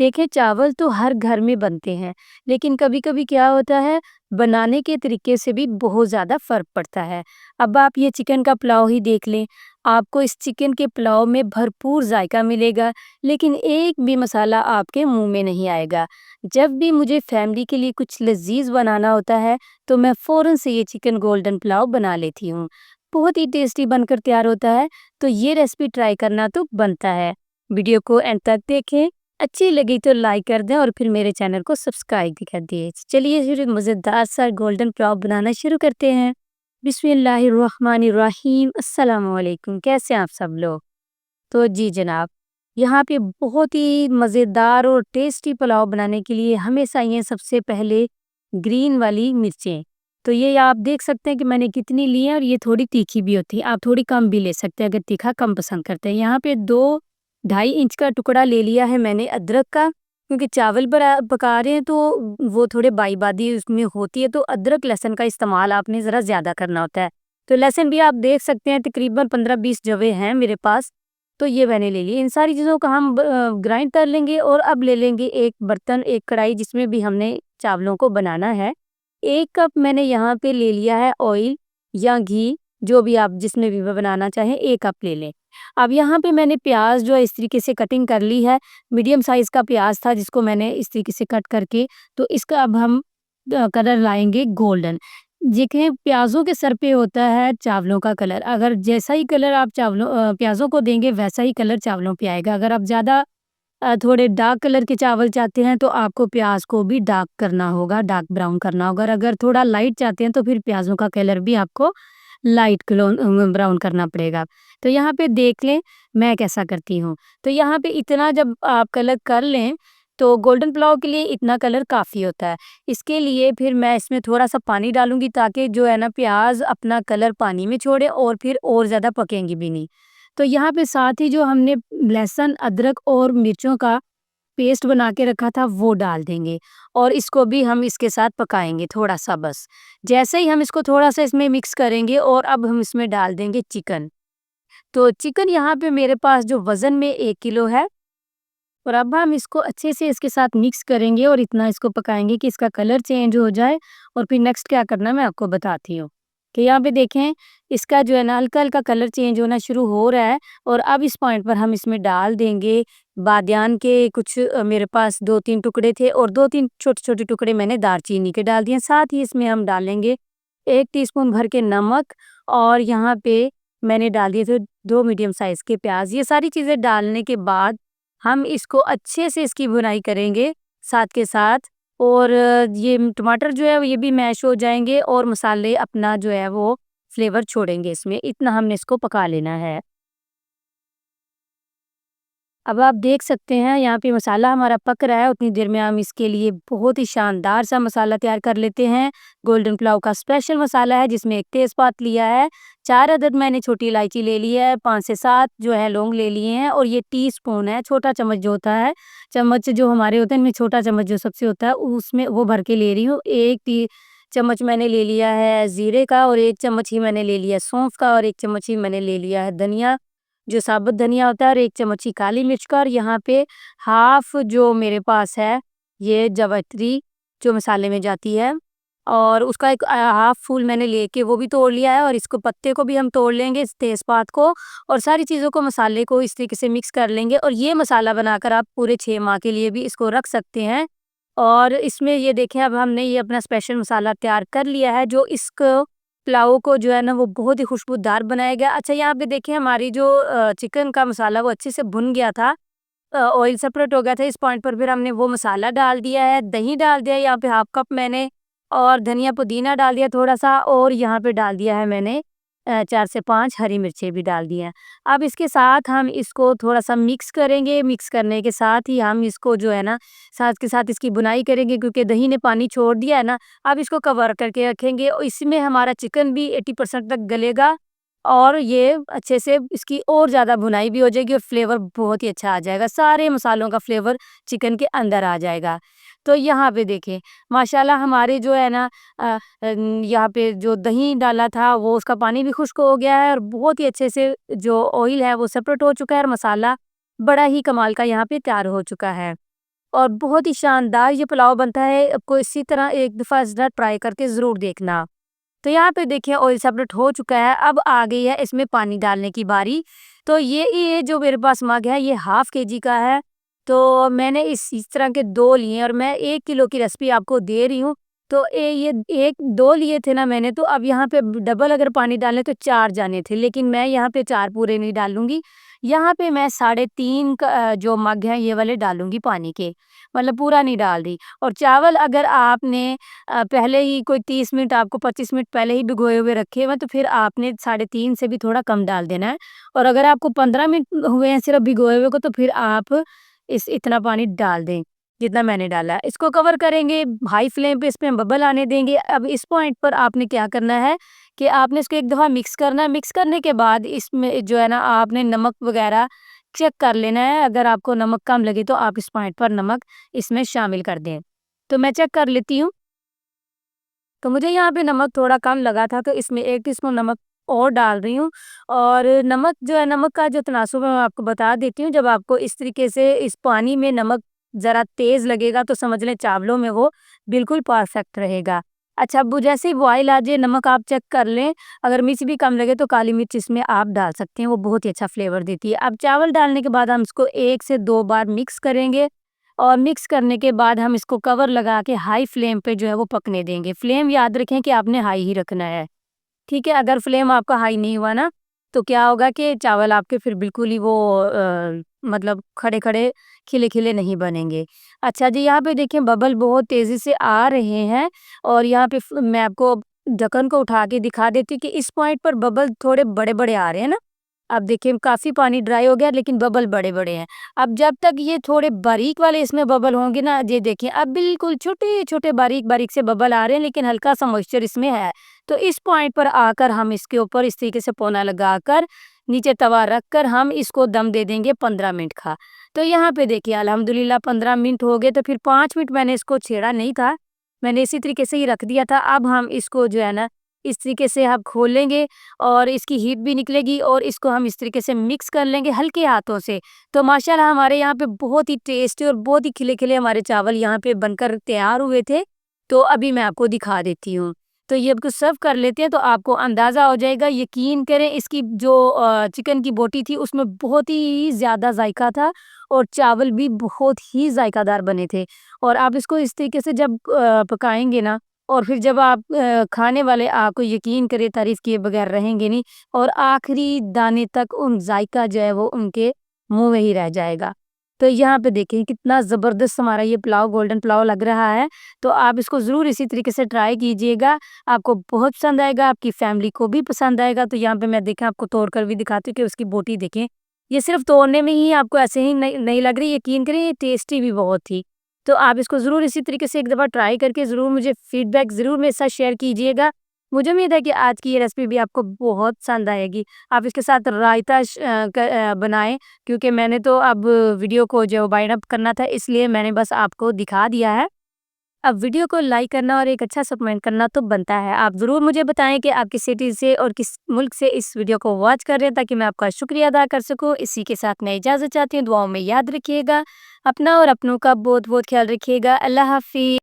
देखें, चावल तो हर घर में बनते हैं, लेकिन कभी-कभी क्या होता है, बनाने के तरीके से भी बहुत ज़्यादा फ़र्क पड़ता है। अब आप ये चिकन का पुलाव ही देख लें, आपको इस चिकन के पुलाव में भरपूर जायका मिलेगा, लेकिन एक भी मसाला आपके मुँह में नहीं आएगा। जब भी मुझे फैमिली के लिए कुछ लज़ीज़ बनाना होता है, तो मैं फ़ौरन से ये चिकन गोल्डन पुलाव बना लेती हूँ। बहुत ही टेस्टी बनकर तैयार होता है, तो ये रेसिपी ट्राई करना तो बनता है। वीडियो को एंड तक देखें, अच्छी लगी तो लाइक कर दें और फिर मेरे चैनल को सब्सक्राइब भी कर दिए। चलिए फिर मज़ेदार सा गोल्डन पुलाव बनाना शुरू करते हैं। बिस्मिल्लाहिर्रहमानिर्रहीम। अस्सलाम वालेकुम। कैसे हैं आप सब लोग? तो जी जनाब, यहाँ पे बहुत ही मज़ेदार और टेस्टी पुलाव बनाने के लिए हमें चाहिए सबसे पहले ग्रीन वाली मिर्चें। तो ये आप देख सकते हैं कि मैंने कितनी ली हैं और ये थोड़ी तीखी भी होती है। आप थोड़ी कम भी ले सकते हैं अगर तीखा कम पसंद करते हैं। यहाँ पे 2 ढाई इंच का टुकड़ा ले लिया है मैंने अदरक का, क्योंकि चावल पका रहे हैं तो वो थोड़े बाई-बादी उसमें होती है, तो अदरक लहसुन का इस्तेमाल आपने ज़रा ज़्यादा करना होता है। तो लहसुन भी आप देख सकते हैं तकरीबन 15-20 जवे हैं मेरे पास। तो ये मैंने ले लिए। इन सारी चीज़ों को हम ग्राइंड कर लेंगे और अब ले लेंगे एक बर्तन, एक कढ़ाई जिसमें भी हमने चावलों को बनाना है। 1 कप मैंने यहाँ पे ले लिया है ऑयल या घी, जो भी आप जिसमें भी बनाना चाहें 1 कप ले लें। अब यहाँ पे मैंने प्याज़ जो है इस तरीके से कटिंग कर ली है। मीडियम साइज़ का प्याज़ था जिसको मैंने इस तरीके से कट करके, तो इसका अब हम कलर लाएँगे गोल्डन। देखें, प्याज़ों के सर पे होता है चावलों का कलर। अगर जैसा ही कलर आप प्याज़ों को देंगे वैसा ही कलर चावलों पे आएगा। अगर आप ज़्यादा थोड़े डार्क कलर के चावल चाहते हैं तो आपको प्याज़ को भी डार्क करना होगा, डार्क ब्राउन करना होगा। और अगर थोड़ा लाइट चाहते हैं तो फिर प्याज़ों का कलर भी आपको लाइट ब्राउन करना पड़ेगा। तो यहाँ पे देख लें मैं कैसा करती हूँ। तो यहाँ पे इतना जब आप कलर कर लें, तो गोल्डन पुलाव के लिए इतना कलर काफ़ी होता है। इसके लिए फिर मैं इसमें थोड़ा-सा पानी डालूँगी ताकि जो है ना प्याज़ अपना कलर पानी में छोड़े और फिर और ज़्यादा पकेंगी भी नहीं। तो यहाँ पे साथ ही जो हमने लहसुन, अदरक और मिर्चों का पेस्ट बना के रखा था वो डाल देंगे और इसको भी हम इसके साथ पकाएँगे थोड़ा-सा बस। जैसे ही हम इसको थोड़ा-सा इसमें मिक्स करेंगे और अब हम इसमें डाल देंगे चिकन। तो चिकन यहाँ पे मेरे पास जो वज़न में 1 किलो है, और अब हम इसको अच्छे से इसके साथ मिक्स करेंगे और इतना इसको पकाएँगे कि इसका कलर चेंज हो जाए और फिर नेक्स्ट क्या करना है मैं आपको बताती हूँ। कि यहाँ पे देखें, इसका जो है ना हल्का-हल्का कलर चेंज होना शुरू हो रहा है और अब इस पॉइंट पर हम इसमें डाल देंगे बादियान के कुछ मेरे पास 2-3 टुकड़े थे और 2-3 छोटे-छोटे टुकड़े मैंने दालचीनी के डाल दिए। साथ ही इसमें हम डालेंगे 1 टीस्पून भर के नमक और यहाँ पे मैंने डाल दिए थे 2 मीडियम साइज़ के प्याज़। ये सारी चीज़ें डालने के बाद हम इसको अच्छे से इसकी भुनाई करेंगे साथ के साथ, और ये टमाटर जो है ये भी मैश हो जाएँगे और मसाले अपना जो है वो फ्लेवर छोड़ेंगे इसमें, इतना हमने इसको पका लेना है। अब आप देख सकते हैं यहाँ पे मसाला हमारा पक रहा है, उतनी देर में हम इसके लिए बहुत ही शानदार सा मसाला तैयार कर लेते हैं। गोल्डन पुलाव का स्पेशल मसाला है जिसमें 1 तेज़पात लिया है, 4 अदद मैंने छोटी इलायची ले ली है, 5 से 7 जो है लौंग ले लिए हैं और ये टीस्पून है, छोटा चम्मच जो होता है, चम्मच जो हमारे होते हैं इनमें छोटा चम्मच जो सबसे होता है उसमें वो भर के ले रही हूँ। 1 टी चम्मच मैंने ले लिया है ज़ीरे का और 1 चम्मच ही मैंने ले लिया है सौंफ का और 1 चम्मच ही मैंने ले लिया है धनिया, जो साबुत धनिया होता है, और 1 चम्मच ही काली मिर्च का, और यहाँ पे हाफ़ जो मेरे पास है ये जावित्री जो मसाले में जाती है, और उसका एक हाफ़ फूल मैंने लेके वो भी तोड़ लिया है और इसको पत्ते को भी हम तोड़ लेंगे इस तेज़पात को, और सारी चीज़ों को मसाले को इस तरीके से मिक्स कर लेंगे और ये मसाला बनाकर आप पूरे 6 माह के लिए भी इसको रख सकते हैं। और इसमें ये देखें अब हमने ये अपना स्पेशल मसाला तैयार कर लिया है जो इसको पुलाव को जो है ना वो बहुत ही खुशबूदार बनाएगा। अच्छा, यहाँ पे देखिए हमारी जो चिकन का मसाला वो अच्छे से भुन गया था, ऑयल सेपरेट हो गया था। इस पॉइंट पर फिर हमने वो मसाला डाल दिया है, दही डाल दिया है यहाँ पे हाफ कप मैंने, और धनिया पुदीना डाल दिया थोड़ा-सा, और यहाँ पे डाल दिया है मैंने 4 से 5 हरी मिर्चें भी डाल दी हैं। अब इसके साथ हम इसको थोड़ा-सा मिक्स करेंगे, मिक्स करने के साथ ही हम इसको जो है ना साथ के साथ इसकी भुनाई करेंगे क्योंकि दही ने पानी छोड़ दिया है ना। अब इसको कवर करके रखेंगे और इसमें हमारा चिकन भी 80% तक गलेगा और ये अच्छे से इसकी और ज़्यादा भुनाई भी हो जाएगी और फ्लेवर बहुत ही अच्छा आ जाएगा। सारे मसालों का फ्लेवर चिकन के अंदर आ जाएगा। तो यहाँ पे देखें, माशाल्लाह हमारे जो है ना यहाँ पे जो दही डाला था वो उसका पानी भी खुश्क हो गया है और बहुत ही अच्छे से जो ऑयल है वो सेपरेट हो चुका है और मसाला बड़ा ही कमाल का यहाँ पे तैयार हो चुका है। और बहुत ही शानदार ये पुलाव बनता है। आपको इसी तरह एक दफ़ा ज़रा ट्राई करके ज़रूर देखना। तो यहाँ पे देखिए ऑयल सेपरेट हो चुका है, अब आ गई है इसमें पानी डालने की बारी। तो ये जो मेरे पास मग है ये हाफ़ केजी का है। तो मैंने इस तरह के 2 लिए और मैं 1 किलो की रेसिपी आपको दे रही हूँ। तो ये 1-2 लिए थे ना मैंने, तो अब यहाँ पे डबल अगर पानी डालें तो 4 जाने थे, लेकिन मैं यहाँ पे 4 पूरे नहीं डालूँगी। यहाँ पे मैं साढ़े 3 जो मग हैं ये वाले डालूँगी पानी के, मतलब पूरा नहीं डाल रही। और चावल अगर आपने पहले ही कोई 30 मिनट आपको 25 मिनट पहले ही भिगोए हुए रखे हुए हैं, तो फिर आपने साढ़े 3 से भी थोड़ा कम डाल देना है। और अगर आपको 15 मिनट हुए हैं सिर्फ़ भिगोए हुए को, तो फिर आप इस इतना पानी डाल दें, जितना मैंने डाला है। इसको कवर करेंगे, हाई फ्लेम पे इसमें हम बबल आने देंगे। अब इस पॉइंट पर आपने क्या करना है कि आपने इसको एक दफ़ा मिक्स करना है। मिक्स करने के बाद इसमें जो है ना आपने नमक वग़ैरह चेक कर लेना है। अगर आपको नमक कम लगे तो आप इस पॉइंट पर नमक इसमें शामिल कर दें। तो मैं चेक कर लेती हूँ। तो मुझे यहाँ पे नमक थोड़ा कम लगा था, तो इसमें 1 टीस्पून नमक और डाल रही हूँ। और नमक जो है, नमक का जो तनासुब है मैं आपको बता देती हूँ। जब आपको इस तरीके से इस पानी में नमक ज़रा तेज़ लगेगा तो समझ लें चावलों में वो बिल्कुल परफेक्ट रहेगा। अच्छा, अब वो जैसे ही बॉयल आ जाए नमक आप चेक कर लें, अगर मिर्च भी कम लगे तो काली मिर्च इसमें आप डाल सकते हैं, वो बहुत ही अच्छा फ्लेवर देती है। अब चावल डालने के बाद हम इसको 1 से 2 बार मिक्स करेंगे और मिक्स करने के बाद हम इसको कवर लगा के हाई फ्लेम पे जो है वो पकने देंगे। फ्लेम याद रखें कि आपने हाई ही रखना है, ठीक है? अगर फ्लेम आपका हाई नहीं हुआ ना, तो क्या होगा कि चावल आपके फिर बिल्कुल ही वो मतलब खड़े-खड़े, खिले-खिले नहीं बनेंगे। अच्छा जी, यहाँ पे देखिए बबल बहुत तेज़ी से आ रहे हैं और यहाँ पे मैं आपको ढक्कन को उठा के दिखा देती हूँ कि इस पॉइंट पर बबल थोड़े बड़े-बड़े आ रहे हैं ना। अब देखिए काफ़ी पानी ड्राई हो गया लेकिन बबल बड़े-बड़े हैं। अब जब तक ये थोड़े बारीक वाले इसमें बबल होंगे ना, ये देखिए अब बिल्कुल छोटे-छोटे बारीक-बारीक से बबल आ रहे हैं, लेकिन हल्का-सा मॉइस्चर इसमें है। तो इस पॉइंट पर आकर हम इसके ऊपर इस तरीके से पौना लगाकर नीचे तवा रखकर हम इसको दम दे देंगे 15 मिनट का। तो यहाँ पे देखिए अल्हम्दुलिल्लाह 15 मिनट हो गए, तो फिर 5 मिनट मैंने इसको छेड़ा नहीं था, मैंने इसी तरीके से ही रख दिया था। अब हम इसको जो है ना इस तरीके से आप खोलेंगे और इसकी हीट भी निकलेगी और इसको हम इस तरीके से मिक्स कर लेंगे हल्के हाथों से। तो माशाल्लाह हमारे यहाँ पे बहुत ही टेस्टी और बहुत ही खिले-खिले हमारे चावल यहाँ पे बनकर तैयार हुए थे। तो अभी मैं आपको दिखा देती हूँ। तो ये आपको सर्व कर लेते हैं तो आपको अंदाज़ा हो जाएगा, यकीन करें इसकी जो चिकन की बोटी थी उसमें बहुत ही ज़्यादा जायका था और चावल भी बहुत ही जायकादार बने थे। और आप इसको इस तरीके से जब पकाएँगे ना और फिर जब आप खाने वाले आपको यकीन करें तारीफ़ किए बगैर रहेंगे नहीं और आखिरी दाने तक उन जायका जो है वो उनके मुँह में ही रह जाएगा। तो यहाँ पे देखें कितना ज़बरदस्त हमारा ये पुलाव गोल्डन पुलाव लग रहा है। तो आप इसको ज़रूर इसी तरीके से ट्राई कीजिएगा, आपको बहुत पसंद आएगा, आपकी फैमिली को भी पसंद आएगा। तो यहाँ पे मैं देखें आपको तोड़ कर भी दिखाती हूँ कि उसकी बोटी देखें, ये सिर्फ़ तोड़ने में ही आपको ऐसे ही नहीं लग रही, यकीन करें ये टेस्टी भी बहुत थी। तो आप इसको ज़रूर इसी तरीके से एक दफ़ा ट्राई करके ज़रूर मुझे फीडबैक ज़रूर मेरे साथ शेयर कीजिएगा। मुझे उम्मीद है कि आज की ये रेसिपी भी आपको बहुत पसंद आएगी। आप इसके साथ रायता बनाएँ, क्योंकि मैंने तो अब वीडियो को जो वाइंड अप करना था इसलिए मैंने बस आपको दिखा दिया है। अब वीडियो को लाइक करना और एक अच्छा सा कमेंट करना तो बनता है। आप ज़रूर मुझे बताएँ कि आप किस सिटी से और किस मुल्क से इस वीडियो को वॉच कर रहे हैं, ताकि मैं आपका शुक्रिया अदा कर सकूँ। इसी के साथ मैं इजाज़त चाहती हूँ, दुआओं में याद रखिएगा। अपना और अपनों का बहुत-बहुत ख़्याल रखिएगा। अल्लाह हाफ़िज़।